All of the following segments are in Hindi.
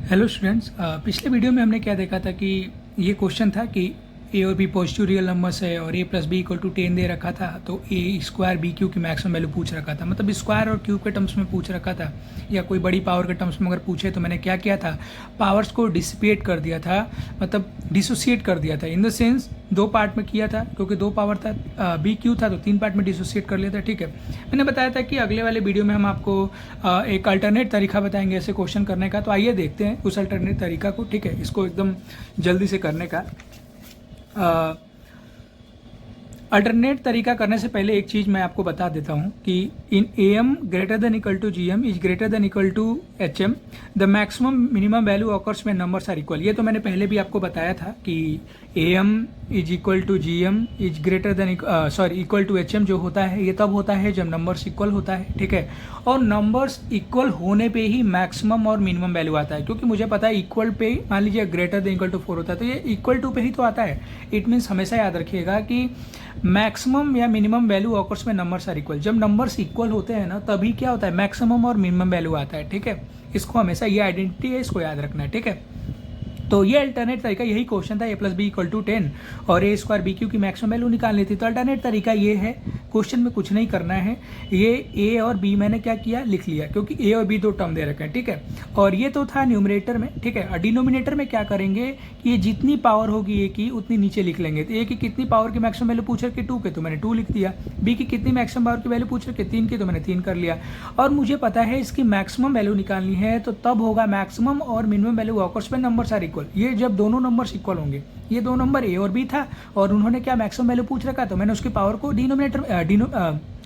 हेलो स्टूडेंट्स, पिछले वीडियो में हमने क्या देखा था कि ये क्वेश्चन था कि ए और बी पॉजिटिव रियल नंबर्स है और ए प्लस बी इक्वल टू 10 दे रखा था। तो ए स्क्वायर बी क्यू की मैक्सिमम वैल्यू पूछ रखा था, मतलब स्क्वायर और क्यूब के टर्म्स में पूछ रखा था, या कोई बड़ी पावर के टर्म्स में अगर पूछे तो मैंने क्या किया था, पावर्स को डिसिपेट कर दिया था, मतलब डिसोसिएट कर दिया था। इन द सेंस दो पार्ट में किया था, क्योंकि दो पावर था, बी क्यू था, तो तीन पार्ट में डिसोसिएट कर लिया था। ठीक है, मैंने बताया था कि अगले वाले वीडियो में हम आपको एक अल्टरनेट तरीका बताएंगे ऐसे क्वेश्चन करने का। तो आइए देखते हैं उस अल्टरनेट तरीका को। ठीक है, इसको एकदम जल्दी से करने का। अल्टरनेट तरीका करने से पहले एक चीज़ मैं आपको बता देता हूँ कि in A M greater than equal to G M is greater than equal to H M the maximum minimum value occurs में नंबर्स आर इक्वल। ये तो मैंने पहले भी आपको बताया था कि A M is equal to G M is greater than equal to H M जो होता है ये तब होता है जब नंबर्स इक्वल होता है। ठीक है, और नंबर्स इक्वल होने पे ही मैक्सिमम और मिनिमम वैल्यू आता है, क्योंकि मुझे पता है इक्वल पे मान लीजिए ग्रेटर देन इक्वल टू 4 होता है तो ये इक्वल टू पे ही तो आता है। इट मीन्स हमेशा याद रखिएगा कि मैक्सिमम या मिनिमम वैल्यू ऑकर्स में नंबर्स आर इक्वल। जब नंबर्स इक्वल होते हैं ना तभी क्या होता है, मैक्सिमम और मिनिमम वैल्यू आता है। ठीक है, इसको हमेशा ये आइडेंटिटी है, इसको याद रखना है। ठीक है, तो ये अल्टरनेट तरीका, यही क्वेश्चन था ए प्लस बी इक्वल टू 10 और ए स्क्वायर बी क्यू की मैक्सिमम वैल्यू निकालनी थी। तो अल्टरनेट तरीका ये है, क्वेश्चन में कुछ नहीं करना है, ये ए और बी मैंने क्या किया लिख लिया, क्योंकि ए और बी दो टर्म दे रखे हैं। ठीक है, और ये तो था न्यूमरेटर में। ठीक है, और डिनोमिनेटर में क्या करेंगे कि ये जितनी पावर होगी ए की उतनी नीचे लिख लेंगे। तो ए की कितनी पावर की मैक्सिमम वैल्यू पूछ रखे 2 के, तो मैंने 2 लिख दिया। बी की कितनी मैक्सिमम पावर की वैल्यू पूछ रखे 3 की, तो मैंने 3 कर लिया। और मुझे पता है इसकी मैक्सिमम वैल्यू निकालनी है, तो तब होगा मैक्सिमम और मिनिमम वैल्यू ऑकर्स में नंबर्स आर इक्वल। ये जब दोनों नंबर्स इक्वल होंगे, ये दो नंबर ए और बी था और उन्होंने क्या मैक्सिमम वैल्यू पूछ रखा, तो मैंने उसकी पावर को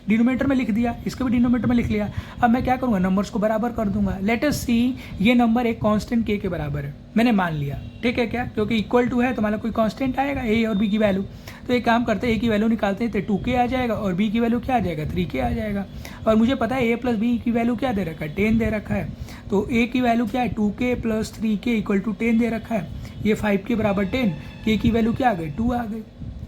डिनोमिनेटर में लिख दिया, इसको भी डिनोमिनेटर में लिख लिया। अब मैं क्या करूंगा, नंबर्स को बराबर कर दूंगा। लेट अस सी, ये नंबर एक कांस्टेंट के बराबर है, मैंने मान लिया। ठीक है, क्या, क्योंकि इक्वल टू है तो मान लो कोई कांस्टेंट आएगा ए और बी की वैल्यू। तो एक काम करते हैं, ए की वैल्यू निकालते हैं तो 2k आ जाएगा और बी की वैल्यू क्या आ जाएगा 3k आ जाएगा। और मुझे पता है ए प्लस बी की वैल्यू क्या दे रखा है 10 दे रखा है, तो ए की वैल्यू क्या है 2k plus 3k equal to 10 दे रखा है। ये 5 के बराबर 10, के की वैल्यू क्या आ गई 2 आ गई।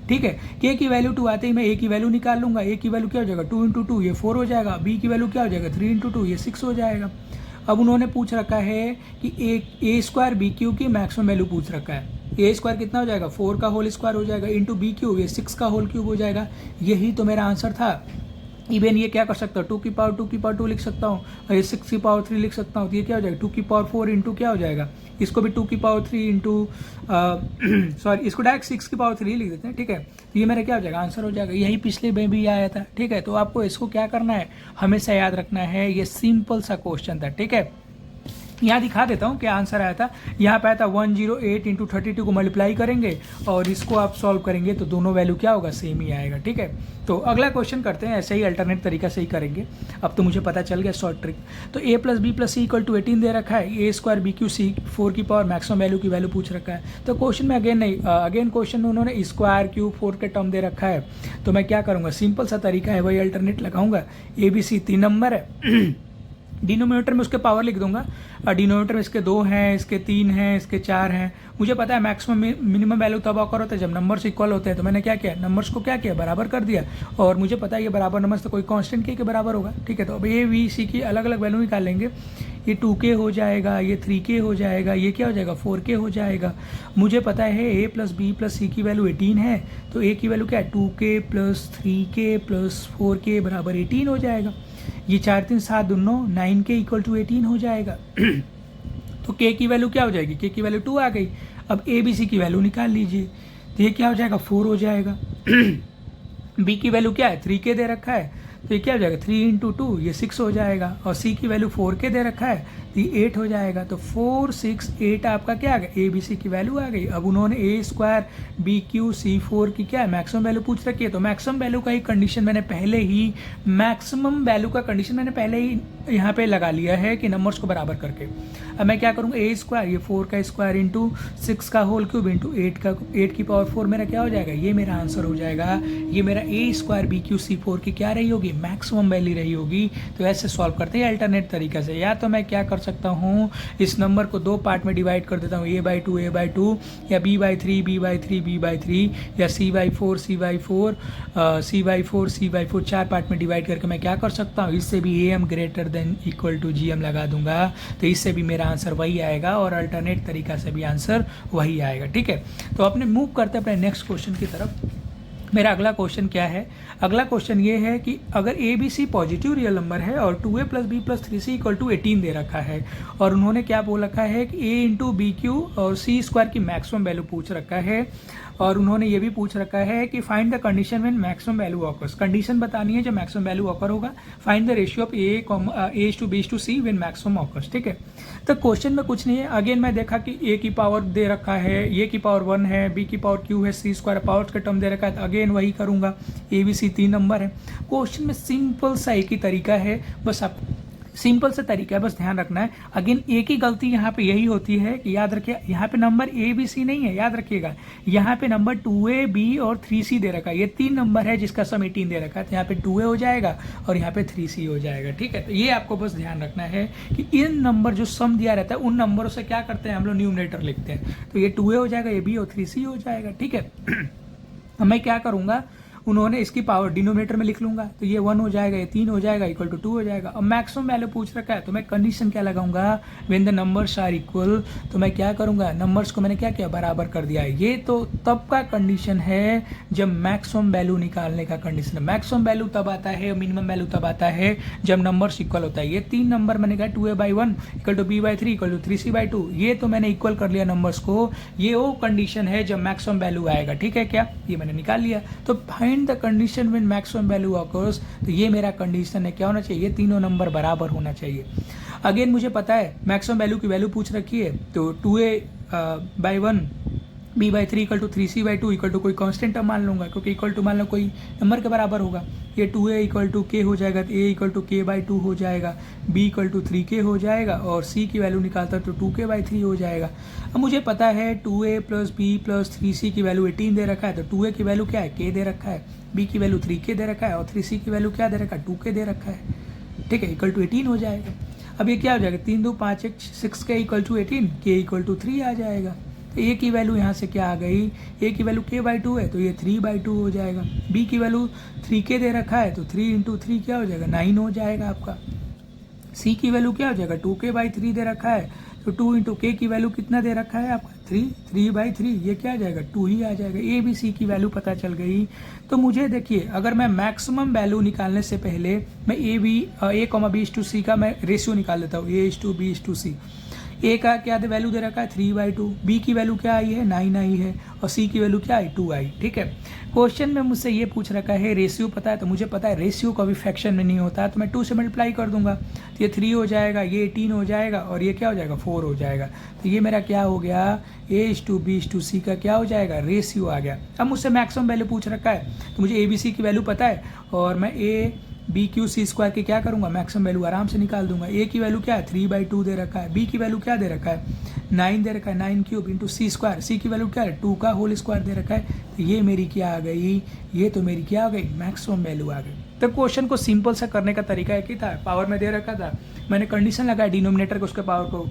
ठीक है, के की वैल्यू 2 आते ही मैं ए की वैल्यू निकाल लूंगा। ए की वैल्यू क्या हो जाएगा 2 इंटू 2 ये 4 हो जाएगा। बी की वैल्यू क्या हो जाएगा 3 इंटू 2 ये 6 हो जाएगा। अब उन्होंने पूछ रखा है कि ए स्क्वायर बी क्यू की मैक्सिमम वैल्यू पूछ रखा है। ए स्क्वायर कितना हो जाएगा 4 का होल स्क्वायर हो जाएगा इंटू बी क्यूब ये 6 का होल क्यूब हो जाएगा। यही तो मेरा आंसर था। इवन ये क्या कर सकता हूँ 2 की पावर 2 लिख सकता हूँ और ये 6 की पावर 3 लिख सकता हूँ। तो ये क्या हो जाएगा 2 की पावर 4 इंटू क्या हो जाएगा, इसको भी 2 की पावर 3 इंटू इसको डायरेक्ट 6 की पावर 3 लिख देते हैं। ठीक है, तो ये मेरा क्या हो जाएगा आंसर हो जाएगा। यही पिछले में भी आया था। ठीक है, तो आपको इसको क्या करना है, हमेशा याद रखना है, ये सिंपल सा क्वेश्चन था। ठीक है, यहाँ दिखा देता हूँ क्या आंसर आया था। यहाँ पे आया था 108 इंटू 32 को मल्टीप्लाई करेंगे और इसको आप सॉल्व करेंगे तो दोनों वैल्यू क्या होगा सेम ही आएगा। ठीक है, तो अगला क्वेश्चन करते हैं, ऐसे ही अल्टरनेट तरीका से ही करेंगे। अब तो मुझे पता चल गया शॉर्ट ट्रिक। तो A plus B plus C equal to 18 दे रखा है, A square B cube C 4 की पावर मैक्सिमम वैल्यू की वैल्यू पूछ रखा है। तो क्वेश्चन में अगेन क्वेश्चन में उन्होंने स्क्वायर क्यूब 4 के टर्म दे रखा है। तो मैं क्या करूँगा, सिंपल सा तरीका है, वही अल्टरनेट लगाऊंगा। ए बी सी 3 नंबर है, डिनोमिनेटर में उसके पावर लिख दूंगा और डिनोमिनेटर में इसके 2 हैं, इसके 3 हैं, इसके 4 हैं। मुझे पता है मैक्सिमम मिनिमम वैल्यू तब ऑकर होता है जब नंबर्स इक्वल होते हैं। तो मैंने क्या किया, नंबर्स को क्या किया बराबर कर दिया और मुझे पता है ये बराबर नंबर्स तो कोई कांस्टेंट के बराबर होगा। ठीक है, तो अब ए बी सी की अलग अलग वैल्यू निकाल लेंगे। ये 2k हो जाएगा, ये 3k हो जाएगा, ये क्या हो जाएगा 4k हो जाएगा। मुझे पता है ए प्लस बी प्लस सी की वैल्यू 18 है, तो ए की वैल्यू क्या है 2k plus 3k plus 4k बराबर 18 हो जाएगा। ये 4 3 7 दोनों 9k इक्वल टू 18 हो जाएगा। तो k की वैल्यू क्या हो जाएगी, k की वैल्यू 2 आ गई। अब ए बी सी की वैल्यू निकाल लीजिए, तो ये क्या हो जाएगा 4 हो जाएगा। b की वैल्यू क्या है 3k दे रखा है, तो ये क्या हो जाएगा 3 इंटू 2 ये 6 हो जाएगा। और c की वैल्यू 4k दे रखा है तो ये 8 हो जाएगा। तो 4 6 8 आपका क्या आ गया, ए बी सी की वैल्यू आ गई। अब उन्होंने ए स्क्वायर बी क्यू सी 4 की क्या है मैक्सिमम वैल्यू पूछ रखी है। तो मैक्सिमम वैल्यू का ही कंडीशन मैंने पहले ही यहाँ पे लगा लिया है कि नंबर्स को बराबर करके। अब मैं क्या करूँगा, ए स्क्वायर ये 4 का स्क्वायर इंटू 6 का होल क्यूब इंटू 8 की पावर 4 मेरा क्या हो जाएगा, ये मेरा आंसर हो जाएगा। ये मेरा ए स्क्वायर बी क्यू सी 4 की क्या रही होगी, मैक्सिमम वैल्यू रही होगी। तो ऐसे सॉल्व करते हैं अल्टरनेट तरीके से। या तो मैं क्या कर सकता हूँ, इस नंबर को 2 पार्ट में डिवाइड कर देता हूँ, a/2 या b/3 या c/4 4 4 पार्ट में डिवाइड करके मैं क्या कर सकता हूँ, इससे भी am greater than equal to G M लगा दूंगा तो इससे भी मेरा आंसर वही आएगा और अल्टरनेट तरीका से भी आंसर वही आएगा। ठीक है, तो अपने मूव करते हैं अपने नेक्स्ट क्वेश्चन की तरफ। मेरा अगला क्वेश्चन क्या है? अगला क्वेश्चन ये है कि अगर A B C positive real number है और 2a + b + 3c = 18 दे रखा है और उन्होंने क्या बोल रखा है कि a × bq और c² की मैक्सिमम वैल्यू पूछ रखा है और उन्होंने ये भी पूछ रखा है कि find the condition when maximum value occurs, condition बतानी है जब मैक्सिमम वैल्यू ऑकर होगा। Find the ratio of a/b/c when maximum occurs. ठीक है, तो क्वेश्चन में कुछ नहीं है। अगेन मैं देखा कि a की पावर दे रखा है, a की पावर 1 है, b की पावर q है, c² पावर्स का टर्म दे रखा है, तो अगेन वही करूंगा। a b c 3 नंबर है। क्वेश्चन में सिंपल सा एक ही तरीका है, बस आप सिंपल सा तरीका है, बस ध्यान रखना है। अगेन एक ही गलती यहाँ पे यही होती है कि याद रखिए यहाँ पे नंबर ए बी सी नहीं है, याद रखिएगा यहाँ पे नंबर 2a b और 3c दे रखा है। ये 3 नंबर है जिसका सम 18 दे रखा है, तो यहाँ पे 2a हो जाएगा और यहाँ पे 3c हो जाएगा। ठीक है, तो ये आपको बस ध्यान रखना है कि इन नंबर जो सम दिया रहता है उन नंबरों से क्या करते हैं हम लोग न्यूमरेटर लिखते हैं, तो ये 2a हो जाएगा, ये b और 3c हो जाएगा। ठीक है, अब मैं क्या करूँगा, उन्होंने इसकी पावर डिनोमिनेटर में लिख लूंगा, तो ये 1 हो जाएगा, ये 3 हो जाएगा, इक्वल टू 2 हो जाएगा। अब मैक्सिमम वैल्यू पूछ रखा है तो मैं कंडीशन क्या लगाऊंगा, when the numbers are equal, तो मैं क्या करूंगा, नंबर्स को मैंने क्या किया, बराबर कर दिया। ये तो तब का कंडीशन है जब मैक्सिमम वैल्यू निकालने का कंडीशन है। मैक्सिमम वैल्यू तब आता है, मिनिमम वैल्यू तब आता है जब नंबर्स इक्वल होता है। ये 3 नंबर मैंने कहा 2a/1 = b/3 = 3c/2, ये तो मैंने इक्वल कर लिया नंबर्स को। ये वो कंडीशन है जब मैक्सिमम वैल्यू आएगा। ठीक है, क्या ये मैंने निकाल लिया। तो find the condition when maximum value occurs, तो ये मेरा कंडीशन है। क्या होना चाहिए, ये तीनों नंबर बराबर होना चाहिए। अगेन मुझे पता है मैक्सिमम वैल्यू की वैल्यू पूछ रखी है, तो 2a/1 b/3 = 3c/2 = कोई कांस्टेंट टर्म मान लूंगा, क्योंकि इक्वल टू मान लो कोई नंबर के बराबर होगा। ये 2a = k हो जाएगा, तो a = k/2 हो जाएगा, b = 3k हो जाएगा और c की वैल्यू निकालता तो 2k/3 हो जाएगा। अब मुझे पता है 2a + b + 3c की वैल्यू 18 दे रखा है, तो 2a की वैल्यू क्या है, k दे रखा है, b की वैल्यू 3k दे रखा है और 3c की वैल्यू क्या दे रखा है, 2k दे रखा है। ठीक है, = 18 हो जाएगा। अब ये क्या हो जाएगा, 3 2 5 1 6k = 18, k = 3 आ जाएगा। तो a की वैल्यू यहाँ से क्या आ गई, a की वैल्यू k/2 है तो ये 3/2 हो जाएगा। b की वैल्यू 3k दे रखा है तो 3 × 3 क्या हो जाएगा, 9 हो जाएगा आपका। c की वैल्यू क्या हो जाएगा, 2k/3 दे रखा है तो 2 × k की वैल्यू कितना दे रखा है आपका, 3/3, ये क्या आ जाएगा, 2 ही आ जाएगा। a b c की वैल्यू पता चल गई। तो मुझे देखिए अगर मैं मैक्सिमम वैल्यू निकालने से पहले मैं a b/c का मैं रेशियो निकाल लेता हूँ, a/b/c। a का क्या वैल्यू दे रखा है, 3/2, b की वैल्यू क्या आई है, 9 आई है और c की वैल्यू क्या आई, 2 आई। ठीक है, क्वेश्चन में मुझसे ये पूछ रखा है रेशियो पता है, तो मुझे पता है रेशियो कभी फ्रैक्शन में नहीं होता, तो मैं 2 से मल्टीप्लाई कर दूंगा, तो ये 3 हो जाएगा, ये 18 हो जाएगा और ये क्या हो जाएगा, 4 हो जाएगा। तो ये मेरा क्या हो गया, a/b/c का क्या हो जाएगा, रेशियो आ गया। अब मुझसे मैक्सिमम वैल्यू पूछ रखा है तो मुझे a b c की वैल्यू पता है और मैं a b q c² की क्या करूंगा, मैक्सिमम वैल्यू आराम से निकाल दूंगा। a की वैल्यू क्या है, 3/2 दे रखा है, b की वैल्यू क्या दे रखा है, 9 दे रखा है, 9³ × c², c की वैल्यू क्या है, 2 का होल स्क्वायर दे रखा है। तो ये मेरी क्या आ गई, ये तो मेरी क्या आ गई, मैक्सिमम वैल्यू आ गई। तो क्वेश्चन को सिंपल सा करने का तरीका एक ही था, पावर में दे रखा था, मैंने कंडीशन लगाया डिनोमिनेटर को उसके पावर को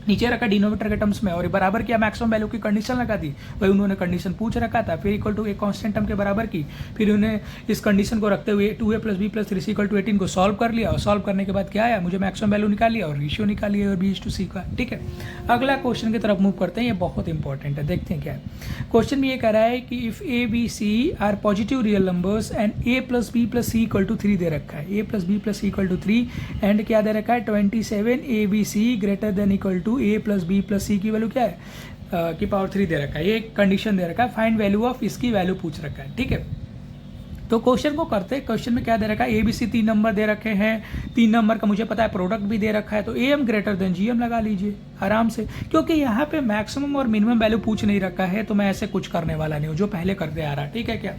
नीचे रखा डिनोमिनेटर के टर्म्स में और बराबर किया, मैक्सिमम वैल्यू की कंडीशन लगा दी। वही उन्होंने कंडीशन पूछ रखा था, फिर इक्वल टू एक कांस्टेंट टर्म के बराबर की, फिर उन्हें इस कंडीशन को रखते हुए 2a + b + 3c = 18 को सॉल्व कर लिया और सॉल्व करने के बाद क्या आया, मुझे मैक्सिमम वैल्यू निकाल लिया और रेशियो निकाल लिया और b/c का। ठीक है, अगला क्वेश्चन की तरफ मूव करते हैं, ये बहुत इंपॉर्टेंट है, देखते हैं क्या है। क्वेश्चन में ये कह रहा है कि if a b c are positive real numbers and a + b + c = 3 दे रखा है, a + b + c = 3 एंड क्या दे रखा है, 27 a b c > a + b + c की वैल्यू क्या है, की पावर 3 दे रखा है। ये कंडीशन दे रखा है, फाइंड वैल्यू ऑफ इसकी वैल्यू पूछ रखा है। ठीक है, तो क्वेश्चन को करते हैं। क्वेश्चन में क्या दे रखा है, ए बी सी 3 नंबर दे रखे हैं, 3 नंबर का मुझे पता है प्रोडक्ट भी दे रखा है, तो AM > GM लगा लीजिए आराम से, क्योंकि यहाँ पे मैक्सिमम और मिनिमम वैल्यू पूछ नहीं रखा है, तो मैं ऐसे कुछ करने वाला नहीं हूँ जो पहले करते आ रहा है। ठीक है, क्या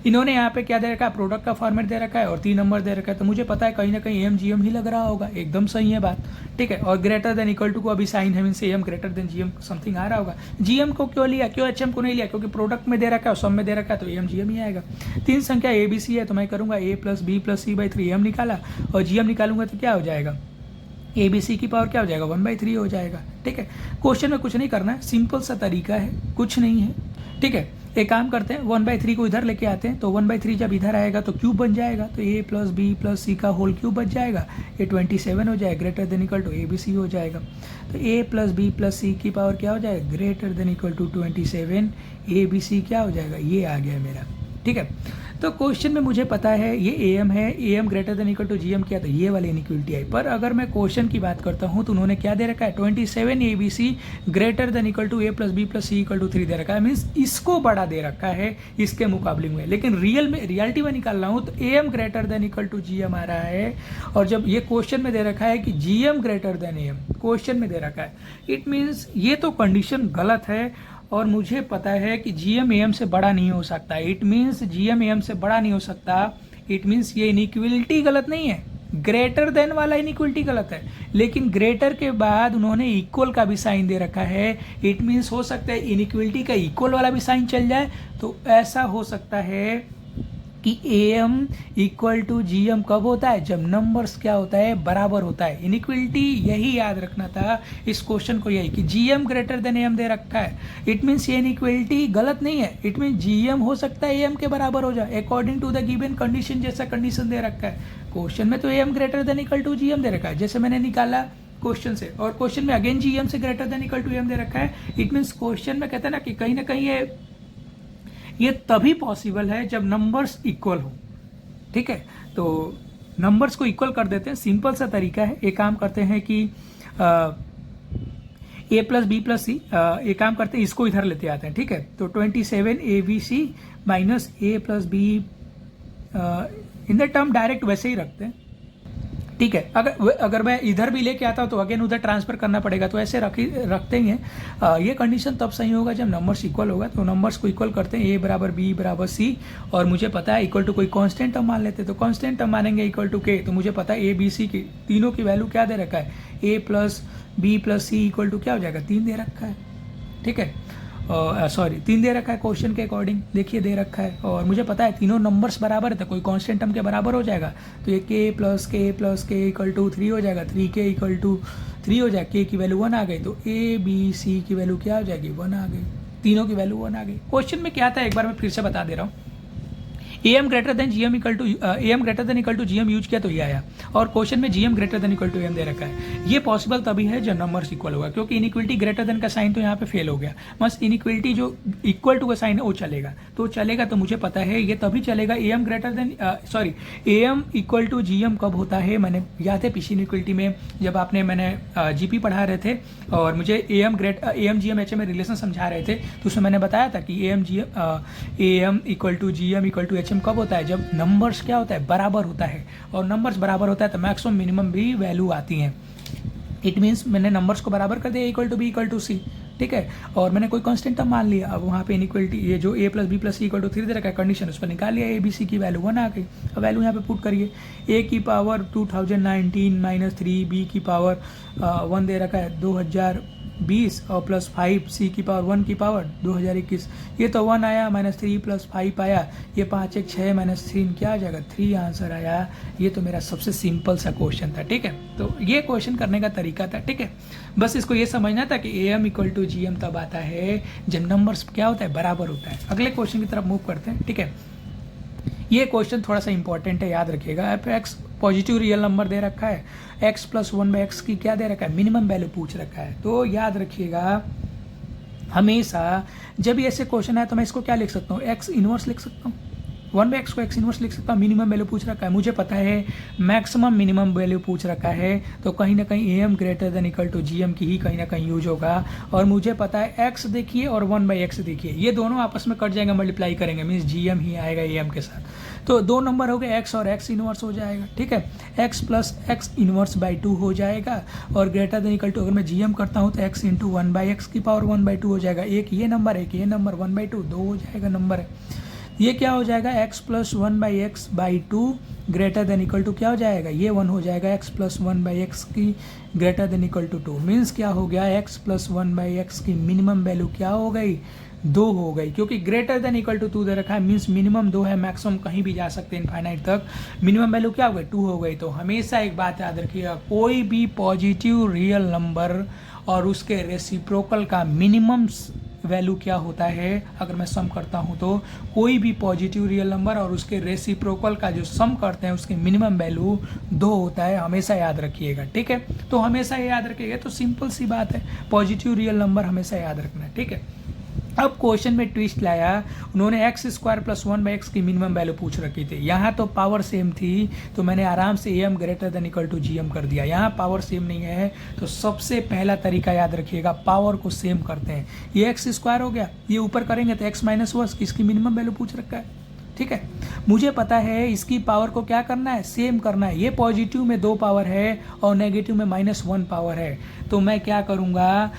इन्होंने यहाँ पे क्या दे रखा है, प्रोडक्ट का फॉर्मेट दे रखा है और 3 नंबर दे रखा है, तो मुझे पता है कहीं ना कहीं AM GM ही लग रहा होगा, एकदम सही है बात। ठीक है, और > को अभी साइन है, मीन्स AM > GM समथिंग आ रहा होगा। GM को क्यों लिया, क्यों HM को नहीं लिया, क्योंकि प्रोडक्ट में दे रखा है और सब में दे रखा है, तो AM GM ही आएगा। 3 संख्या ABC है, तो मैं करूँगा a + b + c/3 AM निकाला और GM निकालूंगा तो क्या हो जाएगा, ABC की पावर क्या हो जाएगा, 1/3 हो जाएगा। ठीक है, क्वेश्चन में कुछ नहीं करना है, सिंपल सा तरीका है, कुछ नहीं है। ठीक है, एक काम करते हैं 1/3 को इधर लेके आते हैं, तो 1/3 जब इधर आएगा तो क्यूब बन जाएगा, तो a plus B plus C का होल क्यूब बच जाएगा, ये 27 हो जाएगा, greater than equal to A B C हो जाएगा। तो a plus B plus C की पावर क्या हो जाएगा, greater than equal to 27, A B C क्या हो जाएगा, ये आ गया मेरा। ठीक है, तो क्वेश्चन में मुझे पता है ये AM है, AM greater than equal to GM किया, तो ये वाली इनइक्वलिटी आई। पर अगर मैं क्वेश्चन की बात करता हूँ तो उन्होंने क्या दे रखा है, 27 ABC greater than equal to A plus B plus C equal to 3 दे रखा है, मीन्स इसको बड़ा दे रखा है इसके मुकाबले में। लेकिन रियलिटी में निकाल रहा हूँ तो AM greater than equal to GM आ रहा है, और जब ये क्वेश्चन में दे रखा है कि GM greater than AM, question में दे रखा है, इट मीन्स ये तो कंडीशन गलत है। और मुझे पता है कि GM AM से बड़ा नहीं हो सकता, इट मीन्स GM AM से बड़ा नहीं हो सकता, इट मीन्स ये इनइक्वलिटी गलत नहीं है, ग्रेटर देन वाला इनइक्वलिटी गलत है। लेकिन ग्रेटर के बाद उन्होंने इक्वल का भी साइन दे रखा है, इट मीन्स हो सकता है इनइक्वलिटी का इक्वल वाला भी साइन चल जाए। तो ऐसा हो सकता है कि AM इक्वल टू GM कब होता है, जब नंबर्स क्या होता है, बराबर होता है। इनइक्वलिटी यही याद रखना था इस क्वेश्चन को, यही कि GM ग्रेटर देन AM दे रखा है, इट मीन्स ये इनइक्वलिटी गलत नहीं है, इट मीन्स GM हो सकता है AM के बराबर हो जाए according to the given condition, जैसा कंडीशन दे रखा है क्वेश्चन में। तो AM greater than equal to GM दे रखा है जैसे मैंने निकाला क्वेश्चन से, और क्वेश्चन में अगेन GM से greater than equal to AM दे रखा है। इट मीन्स क्वेश्चन में कहते हैं ना कि कहीं ना कहीं ये तभी पॉसिबल है जब नंबर्स इक्वल हो। ठीक है, तो नंबर्स को इक्वल कर देते हैं, सिंपल सा तरीका है। एक काम करते हैं कि A प्लस बी प्लस सी, एक काम करते हैं इसको इधर लेते आते हैं। ठीक है, तो 27 ABC minus A plus B, in the term direct वैसे ही रखते हैं। ठीक है, अगर मैं इधर भी लेके आता हूँ तो अगेन उधर ट्रांसफर करना पड़ेगा, तो ऐसे रखते ही हैं। ये कंडीशन तब सही होगा जब नंबर्स इक्वल होगा। तो नंबर्स को इक्वल करते हैं, A बराबर B बराबर C, और मुझे पता है इक्वल टू कोई कांस्टेंट टर्म मान लेते हैं, तो कांस्टेंट टर्म मानेंगे इक्वल टू K। तो मुझे पता है A B C की तीनों की वैल्यू क्या दे रखा है, A plus B plus C equal to क्या हो जाएगा, 3 दे रखा है। ठीक है, सॉरी 3 दे रखा है क्वेश्चन के अकॉर्डिंग, देखिए दे रखा है, और मुझे पता है तीनों नंबर्स बराबर है तो कोई कांस्टेंट टर्म के बराबर हो जाएगा। तो ये k प्लस के इक्वल टू 3 हो जाएगा, 3k इक्वल टू 3 हो जाएगा, k की वैल्यू 1 आ गई, तो A B C की वैल्यू क्या हो जाएगी, 1 आ गई, तीनों की वैल्यू 1 आ गई। क्वेश्चन में क्या था एक बार मैं फिर से बता दे रहा हूँ, AM greater than GM equal to AM greater than equal to GM use किया तो ये आया, और क्वेश्चन में GM greater than equal to AM दे रखा है। ये पॉसिबल तभी है जब नंबर्स इक्वल होगा, क्योंकि इनइक्वलिटी ग्रेटर देन का साइन तो यहाँ पे फेल हो गया, बस इनइक्वलिटी जो इक्वल टू का साइन है वो चलेगा, तो मुझे पता है ये तभी चलेगा AM greater than AM equal to GM कब होता है। मैंने याद है पिछली इनइक्वलिटी में जब मैंने GP पढ़ा रहे थे और मुझे AM GM HM में रिलेशन समझा रहे थे, तो उसमें मैंने बताया था कि AM equal to GM equal to HM कब होता है, जब नंबर्स क्या होता है, बराबर होता है, और नंबर्स बराबर होता है तो मैक्सिमम मिनिमम भी वैल्यू आती हैं। इट मीन्स मैंने नंबर्स को बराबर कर दिया, equal to B equal to C. ठीक है, और मैंने कोई कांस्टेंट टर्म मान लिया, अब वहाँ पे इनइक्वलिटी ये जो A plus B plus C equal to 3 दे रखा है कंडीशन, उस पर निकाल लिया, A B C की वैल्यू 1 आ गई। अब वैल्यू यहाँ पे पुट करिए, A की पावर 2019 माइनस 3, B की पावर 1 दे रखा है 2020, और प्लस 5 C की पावर 1 की पावर 2021, ये तो 1 आया, माइनस 3 प्लस 5 आया, ये 5 1 6 माइनस 3 क्या आ जाएगा, 3 आंसर आया। ये तो मेरा सबसे सिंपल सा क्वेश्चन था। ठीक है, तो ये क्वेश्चन करने का तरीका था। ठीक है, बस इसको ये समझना था कि AM इक्वल टू GM तब आता है जब नंबर्स क्या होता है, बराबर होता है। अगले क्वेश्चन की तरफ मूव करते हैं। ठीक है, ये क्वेश्चन थोड़ा सा इंपॉर्टेंट है, याद रखिएगा। f(x) पॉजिटिव रियल नंबर दे रखा है, x प्लस 1/x की क्या दे रखा है, मिनिमम वैल्यू पूछ रखा है। तो याद रखिएगा हमेशा जब ये ऐसे क्वेश्चन है तो मैं इसको क्या लिख सकता हूँ, x इनवर्स लिख सकता हूँ, 1/x को x इनवर्स लिख सकता हूँ। मिनिमम वैल्यू पूछ रखा है, मुझे पता है मैक्सिमम मिनिमम वैल्यू पूछ रखा है, तो कहीं ना कहीं AM greater than equal to GM की ही कहीं ना कहीं यूज होगा। और मुझे पता है x देखिए और 1/x देखिए, ये दोनों आपस में कट जाएंगे, मल्टीप्लाई करेंगे, मीन्स GM ही आएगा AM के साथ। तो 2 नंबर हो गए x और x इनवर्स हो जाएगा। ठीक है, x plus x inverse by 2 हो जाएगा, और ग्रेटर देन इक्वल टू अगर मैं GM करता हूँ तो x इंटू 1/x की पावर 1/2 हो जाएगा। एक ये नंबर है, एक ये नंबर, 1/2 2 हो जाएगा नंबर है। ये क्या हो जाएगा, x plus 1/x by 2 greater than equal to क्या हो जाएगा, ये 1 हो जाएगा, x प्लस 1/x की greater than equal to 2, means क्या हो गया, x प्लस 1/x की मिनिमम वैल्यू क्या हो गई, 2 हो गई, क्योंकि ग्रेटर देन इक्वल टू 2 दे रखा है, मीन्स मिनिमम 2 है, मैक्सिमम कहीं भी जा सकते हैं इनफाइनाइट तक। मिनिमम वैल्यू क्या हो गई, 2 हो गई। तो हमेशा एक बात याद रखिएगा, कोई भी पॉजिटिव रियल नंबर और उसके रेसिप्रोकल का मिनिमम वैल्यू क्या होता है अगर मैं सम करता हूँ तो कोई भी पॉजिटिव रियल नंबर और उसके रेसिप्रोकल का जो सम करते हैं उसकी मिनिमम वैल्यू 2 होता है, हमेशा याद रखिएगा। ठीक है, तो हमेशा याद रखिएगा, तो सिंपल सी बात है, पॉजिटिव रियल नंबर हमेशा याद रखना है। ठीक है, अब क्वेश्चन में ट्विस्ट लाया, उन्होंने एक्स स्क्वायर प्लस 1/x की मिनिमम वैल्यू पूछ रखी थी। यहाँ तो पावर सेम थी तो मैंने आराम से am greater than equal to gm कर दिया। यहाँ पावर सेम नहीं है तो सबसे पहला तरीका याद रखिएगा, पावर को सेम करते हैं। ये एक्स स्क्वायर हो गया, ये ऊपर करेंगे तो x माइनस 1 इसकी मिनिमम वैल्यू पूछ रखा है। ठीक है, मुझे पता है इसकी पावर को क्या करना है, सेम करना है। ये पॉजिटिव में 2 पावर है और नेगेटिव में -1 पावर है, तो मैं क्या करूँगा,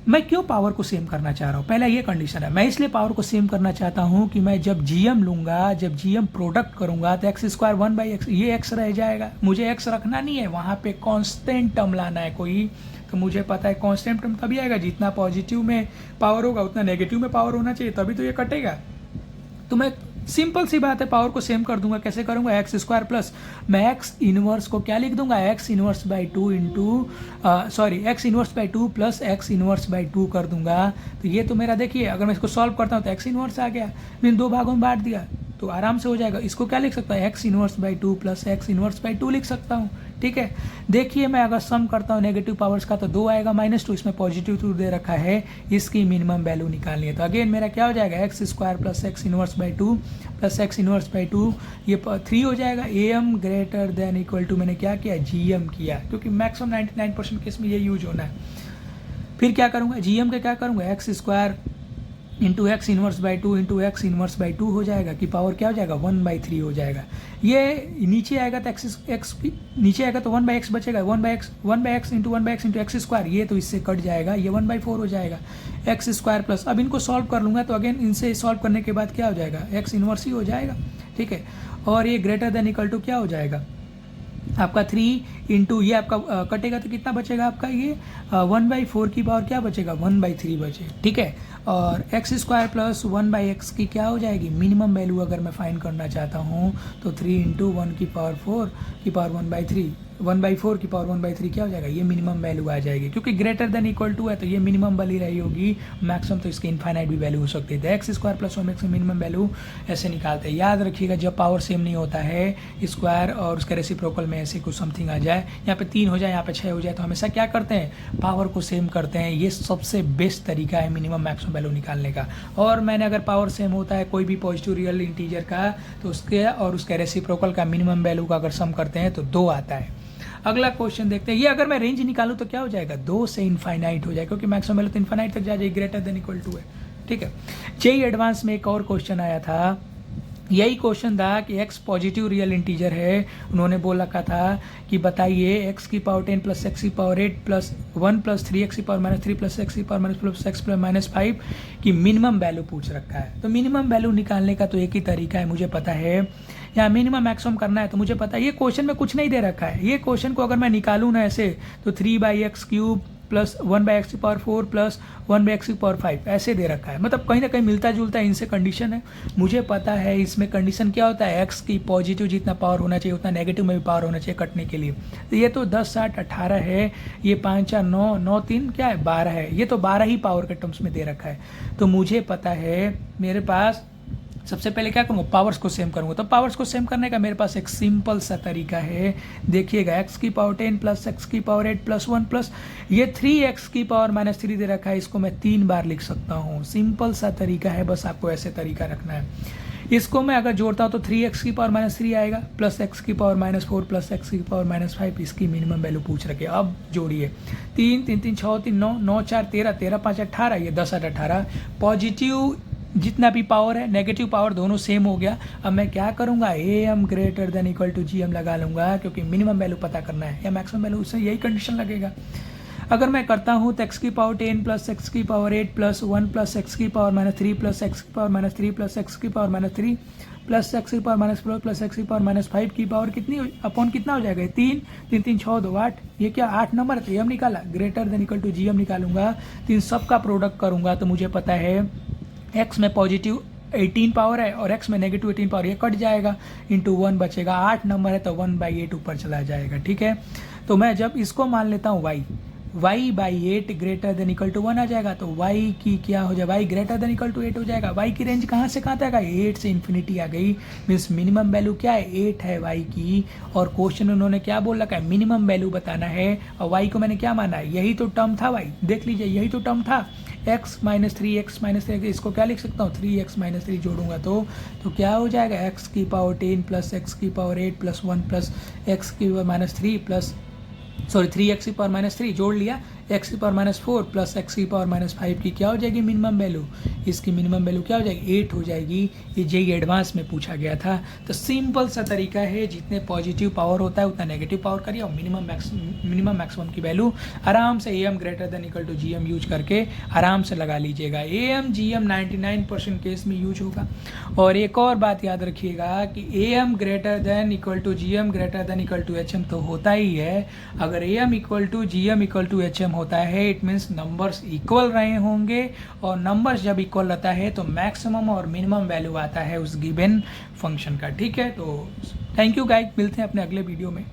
मैं क्यों पावर को सेम करना चाह रहा हूँ, पहला ये कंडीशन है। मैं इसलिए पावर को सेम करना चाहता हूँ कि मैं जब जीएम लूँगा, जब जीएम प्रोडक्ट करूँगा तो एक्स स्क्वायर 1/x, ये एक्स रह जाएगा। मुझे एक्स रखना नहीं है, वहाँ पे कांस्टेंट टर्म लाना है कोई। तो मुझे पता है कांस्टेंट टर्म तभी आएगा जितना पॉजिटिव में पावर होगा उतना नेगेटिव में पावर होना चाहिए, तभी तो ये कटेगा। तो मैं सिंपल सी बात है, पावर को सेम कर दूंगा। कैसे करूंगा, एक्स स्क्वायर प्लस मैं एक्स इनवर्स को क्या लिख दूंगा, x inverse by 2 into x inverse by 2 plus x inverse by 2 कर दूंगा। तो ये तो मेरा देखिए, अगर मैं इसको सॉल्व करता हूँ तो एक्स इनवर्स आ गया, मैंने 2 भागों में बांट दिया तो आराम से हो जाएगा। इसको क्या लिख सकता हूँ, x inverse by 2 plus x inverse by 2 लिख सकता हूँ। ठीक है, देखिए मैं अगर सम करता हूँ नेगेटिव पावर्स का तो 2 आएगा, -2 इसमें पॉजिटिव 2 दे रखा है, इसकी मिनिमम वैल्यू निकालनी है। तो अगेन मेरा क्या हो जाएगा, x square plus x inverse by 2 plus x inverse by 2, ये 3 हो जाएगा। am greater than equal to मैंने क्या किया, gm किया, क्योंकि मैक्सिमम 99% केस में ये यूज होना है। फिर क्या करूँगा, gm का क्या करूँगा, x square into x inverse by 2 into x inverse by 2 हो जाएगा, कि पावर क्या हो जाएगा, 1/3 हो जाएगा। ये नीचे आएगा तो एक्स नीचे आएगा तो 1/x बचेगा, 1/x into 1/x into x square, ये तो इससे कट जाएगा, ये 1/4 हो जाएगा। एक्स स्क्वायर प्लस, अब इनको सॉल्व कर लूँगा तो अगेन इनसे सॉल्व करने के बाद क्या हो जाएगा, एक्स इनवर्स ही हो जाएगा। ठीक है, और ये ग्रेटर देन इक्वल टू क्या हो जाएगा आपका 3 इंटू ये आपका कटेगा तो कितना बचेगा आपका, ये 1/4 की पावर क्या बचेगा, 1/3 बचे। ठीक है, और एक्स स्क्वायर प्लस 1/x की क्या हो जाएगी, मिनिमम वैल्यू अगर मैं फाइंड करना चाहता हूँ तो 3 इंटू 1 की पावर 4 की पावर 1/3, 1/4 की पावर 1/3 क्या हो जाएगा, ये मिनिमम वैल्यू आ जाएगी। क्योंकि ग्रेटर देन इक्वल टू है तो ये मिनिमम वाली रही होगी, मैक्सिमम तो इसकी इनफाइनाइट भी वैल्यू हो सकती है। तो एक्स स्क्वायर प्लस 1x की मिनिमम वैल्यू ऐसे निकालते हैं। याद रखिएगा जब पावर सेम नहीं होता है, स्क्वायर और उसके रेसिप्रोकल में ऐसे कुछ समथिंग आ जाए, यहाँ पे 3 हो जाए, यहाँ पे 6 हो जाए, तो हमेशा क्या करते हैं, पावर को सेम करते हैं। ये सबसे बेस्ट तरीका है मिनिमम मैक्सिमम वैल्यू निकालने का। और मैंने अगर पावर सेम होता है कोई भी पॉजिटिव रियल इंटीजर का तो उसके और उसके रेसिप्रोकल का मिनिमम वैल्यू का अगर सम करते हैं तो 2 आता है। अगला क्वेश्चन देखते हैं, ये अगर मैं रेंज निकालूं तो क्या हो जाएगा, 2 से इनफाइनाइट हो जाएगा, क्योंकि मैक्सिमम वैल्यू तो इनफाइनाइट तक जा जाएगी, ग्रेटर देन इक्वल टू है। ठीक है, जेईई एडवांस में एक और क्वेश्चन आया था, यही क्वेश्चन था कि x पॉजिटिव रियल इंटीजर है। उन्होंने बोल रखा था कि बताइए x की पावर 10 प्लस x की पावर 8 प्लस 1 प्लस 3x की पावर -3 प्लस x की पावर प्लस x प्लस -5 की मिनिमम वैल्यू पूछ रखा है। तो मिनिमम वैल्यू निकालने का तो एक ही तरीका है, मुझे पता है यहाँ मिनिमम मैक्सिमम करना है। तो मुझे पता है ये क्वेश्चन में कुछ नहीं दे रखा है, ये क्वेश्चन को अगर मैं निकालूँ ना ऐसे तो 3/x³ प्लस 1/x की पावर 4 प्लस 1/x की पावर 5 ऐसे दे रखा है, मतलब कहीं ना कहीं मिलता जुलता है इनसे कंडीशन है। मुझे पता है इसमें कंडीशन क्या होता है, x की पॉजिटिव जितना पावर होना चाहिए उतना नेगेटिव में भी पावर होना चाहिए कटने के लिए। तो ये तो 10 7 18 है, ये 5 4 9 9 3 क्या है 12 है, ये तो 12 ही पावर के टर्म्स में दे रखा है। तो मुझे पता है मेरे पास सबसे पहले क्या करूँगा, पावर्स को सेम करूँगा। तो पावर्स को सेम करने का मेरे पास एक सिंपल सा तरीका है, देखिएगा x की पावर 10 प्लस x की पावर 8 प्लस 1 प्लस ये 3x की पावर -3 दे रखा है, इसको मैं 3 बार लिख सकता हूँ। सिंपल सा तरीका है, बस आपको ऐसे तरीका रखना है। इसको मैं अगर जोड़ता हूँ तो 3x की पावर -3 आएगा प्लस x की पावर -4 प्लस x की पावर -5, इसकी मिनिमम वैल्यू पूछ रखे। अब जोड़िए 3 3 3 6 3 9 9 4 13 13 5 18, ये 10 8 18 पॉजिटिव जितना भी पावर है नेगेटिव पावर दोनों सेम हो गया। अब मैं क्या करूँगा, am greater than equal to gm लगा लूँगा, क्योंकि मिनिमम वैल्यू पता करना है या मैक्सिमम वैल्यू, उससे यही कंडीशन लगेगा। अगर मैं करता हूँ तो x की पावर 10 प्लस x की पावर 8 प्लस 1 प्लस x की पावर -3 प्लस x की पावर -3 प्लस x की पावर -3 प्लस x की पावर -4 प्लस x की पावर -5 की पावर कितनी अपॉन कितना हो जाएगा, 3 3 3 6 2 8, ये क्या 8 नंबर है, तो m निकाला, greater than equal to gm निकालूंगा। तो इन सब का प्रोडक्ट करूँगा तो मुझे पता है x में पॉजिटिव 18 पावर है और x में नेगेटिव 18 पावर, ये कट जाएगा, इंटू 1 बचेगा। 8 नंबर है तो 1/8 ऊपर चला जाएगा। ठीक है, तो मैं जब इसको मान लेता हूँ y y by 8 greater than equal to 1 आ जाएगा, तो y की क्या हो जाएगा, y greater than equal to 8 हो जाएगा। y की रेंज कहाँ से कहाँ तक है, 8 से इन्फिनिटी आ गई, मीन्स मिनिमम वैल्यू क्या है 8 है y की। और क्वेश्चन उन्होंने क्या बोल रखा है, मिनिमम वैल्यू बताना है, और y को मैंने क्या माना है, यही तो टर्म था भाई, देख लीजिए यही तो टर्म था, x माइनस थ्री, इसको क्या लिख सकता हूँ 3x माइनस 3 जोड़ूंगा तो क्या हो जाएगा, x की पावर 10 प्लस x की पावर 8 प्लस 1 प्लस x की पावर माइनस 3 प्लस 3x की पावर माइनस 3 जोड़ लिया, x की पावर माइनस 4 प्लस x की पावर माइनस 5 की क्या हो जाएगी मिनिमम वैल्यू, इसकी मिनिमम वैल्यू क्या हो जाएगी 8 हो जाएगी। ये जेई एडवांस में पूछा गया था। तो सिंपल सा तरीका है, जितने पॉजिटिव पावर होता है उतना नेगेटिव पावर करिए और मिनिमम मैक्सिमम की वैल्यू आराम से am greater than equal to gm use करके आराम से लगा लीजिएगा। am gm 99% केस में यूज होगा। और एक और बात याद रखिएगा कि am greater than equal to gm greater than equal to hm तो होता ही है। अगर am equal to gm equal to hm होता है, इट मीन्स नंबर्स इक्वल रहे होंगे, और नंबर्स जब इक्वल रहता है तो मैक्सिमम और मिनिमम वैल्यू आता है उस गिवन फंक्शन का। ठीक है, तो थैंक यू गाइस, मिलते हैं अपने अगले वीडियो में।